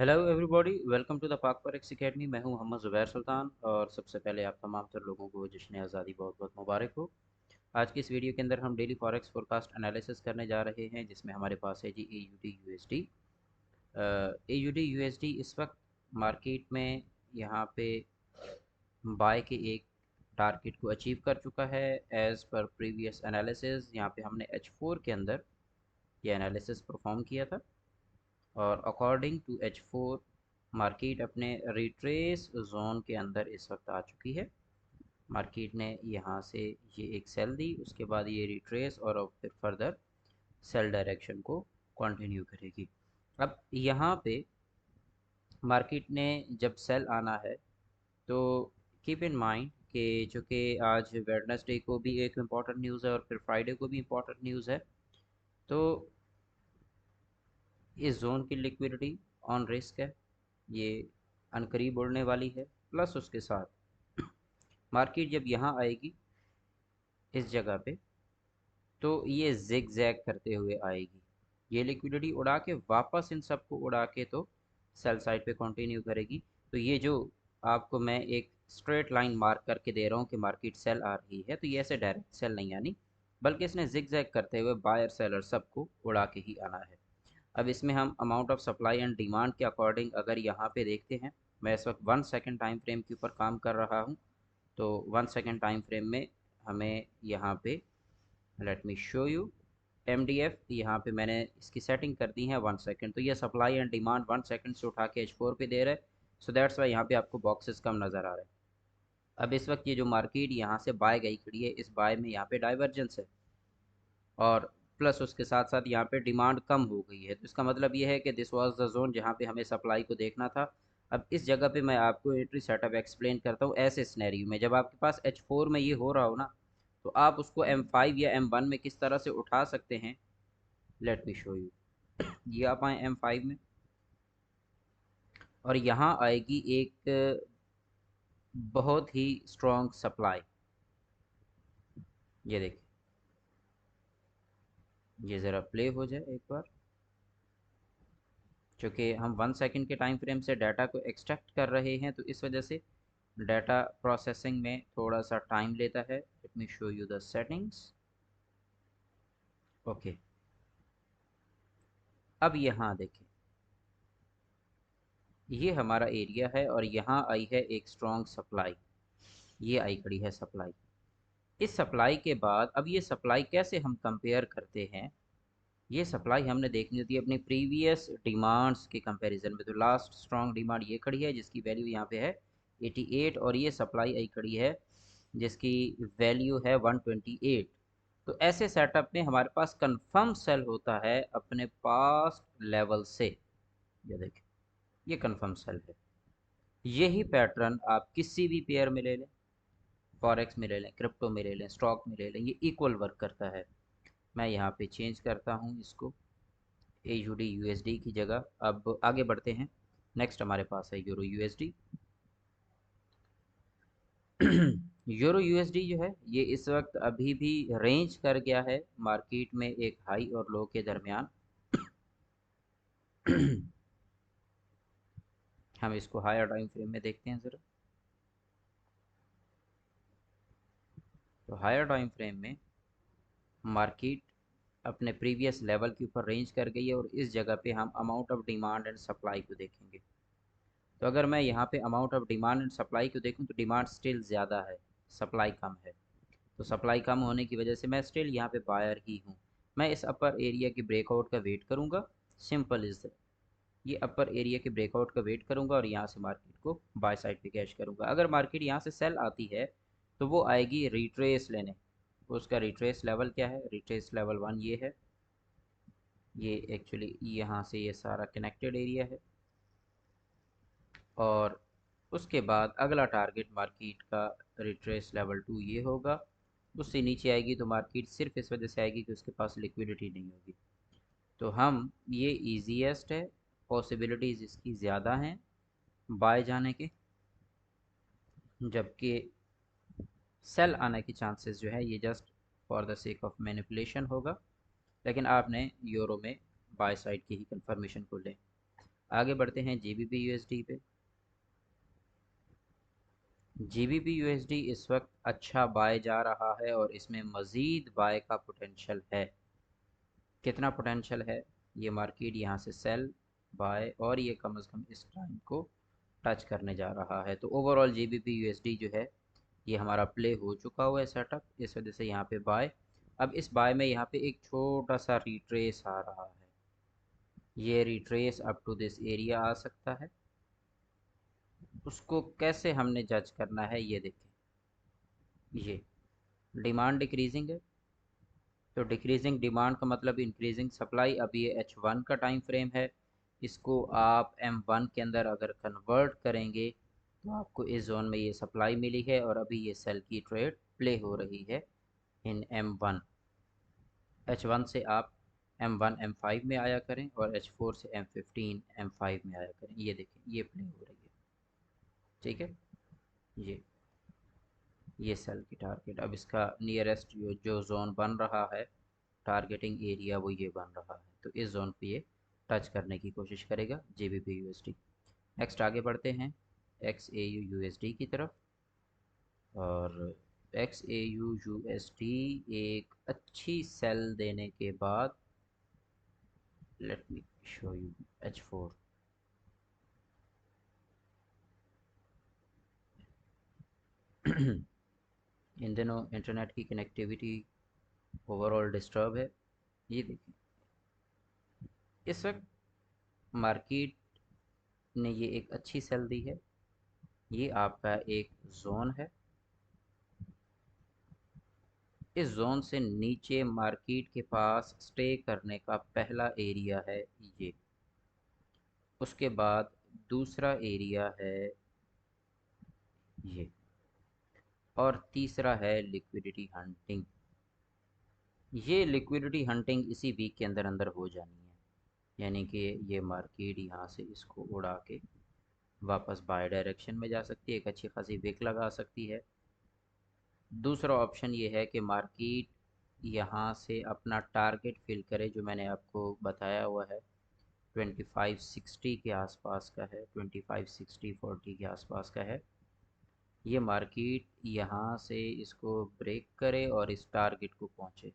Hello everybody, welcome to the Pak forex academy. मैं हूं मोहम्मद ज़ुबैर सुल्तान और सबसे पहले आप तमाम तर लोगों को जश्न आज़ादी बहुत बहुत मुबारक हो। आज की इस वीडियो के अंदर हम डेली फॉरेक्स फोरकास्ट एनालिसिस करने जा रहे हैं, जिसमें हमारे पास है जी A U D U S D इस वक्त मार्केट में यहाँ पे बाय के एक टारगेट को अचीव कर चुका है। एज़ पर प्रीवियस एनालिसिस यहाँ पे हमने H4 के अंदर ये एनालिसिस परफॉर्म किया था और अकॉर्डिंग टू H4 मार्केट अपने रिट्रेस जोन के अंदर इस वक्त आ चुकी है। मार्केट ने यहाँ से ये एक सेल दी, उसके बाद ये रिट्रेस और अब फिर फर्दर सेल डायरेक्शन को कंटिन्यू करेगी। अब यहाँ पे मार्केट ने जब सेल आना है तो कीप इन माइंड कि चूँकि आज वेडनेसडे को भी एक इम्पॉर्टेंट न्यूज़ है और फिर फ्राइडे को भी इम्पॉर्टेंट न्यूज़ है, तो इस जोन की लिक्विडिटी ऑन रिस्क है, ये अनकरीब उड़ने वाली है। प्लस उसके साथ मार्केट जब यहाँ आएगी इस जगह पे तो ये जिग जैग करते हुए आएगी, ये लिक्विडिटी उड़ा के वापस इन सबको उड़ा के तो सेल साइड पे कंटिन्यू करेगी। तो ये जो आपको मैं एक स्ट्रेट लाइन मार्क करके दे रहा हूँ कि मार्केट सेल आ रही है, तो ये ऐसे डायरेक्ट सेल नहीं आनी, बल्कि इसने जिग जैग करते हुए बायर सेलर सबको उड़ा के ही आना है। अब इसमें हम amount of supply and demand के अकॉर्डिंग अगर यहाँ पे देखते हैं, मैं इस वक्त 1 सेकेंड टाइम फ्रेम के ऊपर काम कर रहा हूँ, तो 1 सेकेंड टाइम फ्रेम में हमें यहाँ पे let me show you MDF, यहाँ पे मैंने इसकी सेटिंग कर दी है 1 सेकेंड। तो ये सप्लाई एंड डिमांड 1 सेकेंड से उठा के H4 पे दे रहा है, सो दैट्स वाई यहाँ पे आपको बॉक्सेस कम नज़र आ रहे हैं। अब इस वक्त ये जो मार्केट यहाँ से बाय गई खड़ी है, इस बाय में यहाँ पे डाइवर्जेंस है और प्लस उसके साथ साथ यहाँ पे डिमांड कम हो गई है। तो इसका मतलब ये है कि दिस वाज द जोन जहाँ पे हमें सप्लाई को देखना था। अब इस जगह पे मैं आपको एंट्री सेटअप एक्सप्लेन करता हूँ। ऐसे सिनेरियो में जब आपके पास H4 में ये हो रहा हो ना, तो आप उसको M5 या M1 में किस तरह से उठा सकते हैं, लेट मी शो यू। ये आप आए M5 में और यहाँ आएगी एक बहुत ही स्ट्रॉन्ग सप्लाई। ये देखिए, ये ज़रा प्ले हो जाए एक बार। चूँकि हम 1 सेकेंड के टाइम फ्रेम से डाटा को एक्सट्रैक्ट कर रहे हैं, तो इस वजह से डाटा प्रोसेसिंग में थोड़ा सा टाइम लेता है। Let me show you the settings. Okay, अब यहाँ देखें, ये हमारा एरिया है और यहाँ आई है एक स्ट्रॉन्ग सप्लाई, ये आई खड़ी है सप्लाई। इस सप्लाई के बाद अब ये सप्लाई कैसे हम कंपेयर करते हैं, ये सप्लाई हमने देखनी होती है अपनी प्रीवियस डिमांड्स के कंपैरिजन में। तो लास्ट स्ट्रॉन्ग डिमांड ये खड़ी है जिसकी वैल्यू यहाँ पे है 88 और ये सप्लाई आई खड़ी है जिसकी वैल्यू है 128। तो ऐसे सेटअप में हमारे पास कंफर्म सेल होता है अपने पास्ट लेवल से। ये देखें, ये कंफर्म सेल है। यही पैटर्न आप किसी भी पेयर में ले लें, फॉरेक्स में ले लें, क्रिप्टो में ले लें, स्टॉक में ले लें, ये इक्वल वर्क करता है। मैं यहाँ पे चेंज करता हूँ इसको AUD USD की जगह। अब आगे बढ़ते हैं। नेक्स्ट हमारे पास है यूरो USD। यूरो USD जो है ये इस वक्त अभी भी रेंज कर गया है मार्केट में एक हाई और लो के दरमियान। हम इसको हायर टाइम फ्रेम में देखते हैं ज़रा। तो हायर टाइम फ्रेम में मार्केट अपने प्रीवियस लेवल के ऊपर रेंज कर गई है और इस जगह पे हम amount of demand and supply को देखेंगे। तो अगर मैं यहाँ पे amount of demand and supply को देखूँ तो डिमांड स्टिल ज़्यादा है, सप्लाई कम है। तो सप्लाई कम होने की वजह से मैं स्टिल यहाँ पे बायर ही हूँ। मैं इस अपर एरिया के ब्रेकआउट का वेट करूँगा, सिंपल इज़ दैट। ये अपर एरिया के ब्रेकआउट का वेट करूँगा और यहाँ से मार्केट को बाय साइड पे कैश करूँगा। अगर मार्केट यहाँ से सेल आती है तो वो आएगी रिट्रेस लेने। उसका रिट्रेस लेवल क्या है, रिट्रेस लेवल 1 ये है। ये एक्चुअली यहाँ से ये सारा कनेक्टेड एरिया है और उसके बाद अगला टारगेट मार्केट का रिट्रेस लेवल 2 ये होगा। उससे नीचे आएगी तो मार्केट सिर्फ इस वजह से आएगी कि उसके पास लिक्विडिटी नहीं होगी। तो हम ये ईजीएस्ट है, पॉसिबिलिटीज़ इसकी ज़्यादा हैं बाय जाने के, जबकि सेल आने की चांसेस जो है ये just for the sake of manipulation होगा। लेकिन आपने यूरो में बाय साइड की ही कंफर्मेशन को लें। आगे बढ़ते हैं GBP USD पे। GBP USD इस वक्त अच्छा बाय जा रहा है और इसमें मज़ीद बाय का पोटेंशियल है। कितना पोटेंशियल है? ये मार्केट यहाँ से सेल, बाय और ये कम से कम इस टाइम को टच करने जा रहा है। तो ओवरऑल GBP USD जो है ये हमारा प्ले हो चुका हुआ है सेटअप, इस वजह से यहाँ पे बाय। अब इस बाय में यहाँ पे एक छोटा सा रिट्रेस आ रहा है, ये retrace up to this area आ सकता है। उसको कैसे हमने जज करना है ये देखें। ये डिमांड डिक्रीजिंग है, तो डिक्रीजिंग डिमांड का मतलब इंक्रीजिंग सप्लाई। अब ये H1 का टाइम फ्रेम है, इसको आप M1 के अंदर अगर कन्वर्ट करेंगे तो आपको इस जोन में ये सप्लाई मिली है और अभी ये सेल की ट्रेड प्ले हो रही है इन M1। H1 से आप M1 M5 में आया करें और H4 से M15 M5 में आया करें। ये देखें ये प्ले हो रही है, ठीक है। ये सेल की टारगेट, अब इसका नियरेस्ट जो जोन बन रहा है टारगेटिंग एरिया वो ये बन रहा है, तो इस जोन पे ये टच करने की कोशिश करेगा GBP USD। नेक्स्ट आगे बढ़ते हैं XAU USD की तरफ। और XAU USD एक अच्छी सेल देने के बाद, let me show you H4। इन दिनों इंटरनेट की कनेक्टिविटी ओवरऑल डिस्टर्ब है। ये देखिए इस वक्त मार्केट ने ये एक अच्छी सेल दी है, ये आपका एक जोन है। इस जोन से नीचे मार्केट के पास स्टे करने का पहला एरिया है ये, उसके बाद दूसरा एरिया है ये, और तीसरा है लिक्विडिटी हंटिंग। ये लिक्विडिटी हंटिंग इसी वीक के अंदर अंदर हो जानी है, यानी कि ये मार्केट यहाँ से इसको उड़ा के वापस बाय डायरेक्शन में जा सकती है, एक अच्छी खासी विक लगा सकती है। दूसरा ऑप्शन ये है कि मार्केट यहाँ से अपना टारगेट फिल करे, जो मैंने आपको बताया हुआ है 2560 के आसपास का है, 2560-40 के आसपास का है। ये मार्केट यहाँ से इसको ब्रेक करे और इस टारगेट को पहुँचे,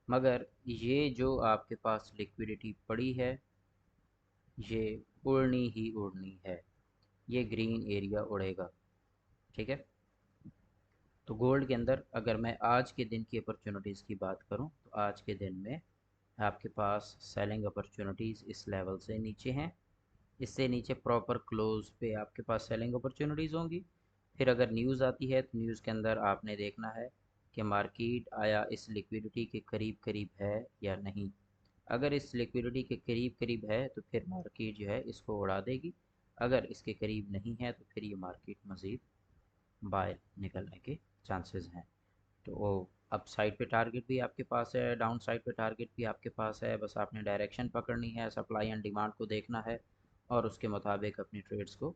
मगर ये जो आपके पास लिक्विडिटी पड़ी है ये उड़नी ही उड़नी है, ये ग्रीन एरिया उड़ेगा, ठीक है। तो गोल्ड के अंदर अगर मैं आज के दिन की अपॉर्चुनिटीज़ की बात करूं तो आज के दिन में आपके पास सेलिंग अपॉर्चुनिटीज़ इस लेवल से नीचे हैं, इससे नीचे प्रॉपर क्लोज पे आपके पास सेलिंग अपॉर्चुनिटीज़ होंगी। फिर अगर न्यूज़ आती है तो न्यूज़ के अंदर आपने देखना है कि मार्केट आया इस लिक्विडिटी के करीब करीब है या नहीं। अगर इस लिक्विडिटी के करीब करीब है तो फिर मार्केट जो है इसको उड़ा देगी, अगर इसके करीब नहीं है तो फिर ये मार्केट मज़ीद बाय निकलने के चांसेस हैं। तो वो अप साइड पे टारगेट भी आपके पास है, डाउन साइड पे टारगेट भी आपके पास है, बस आपने डायरेक्शन पकड़नी है, सप्लाई एंड डिमांड को देखना है और उसके मुताबिक अपनी ट्रेड्स को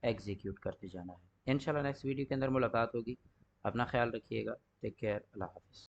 एग्जीक्यूट करते जाना है। इंशाल्लाह नेक्स्ट वीडियो के अंदर मुलाकात होगी। अपना ख्याल रखिएगा। Take care. अल्लाह हाफ़िज़।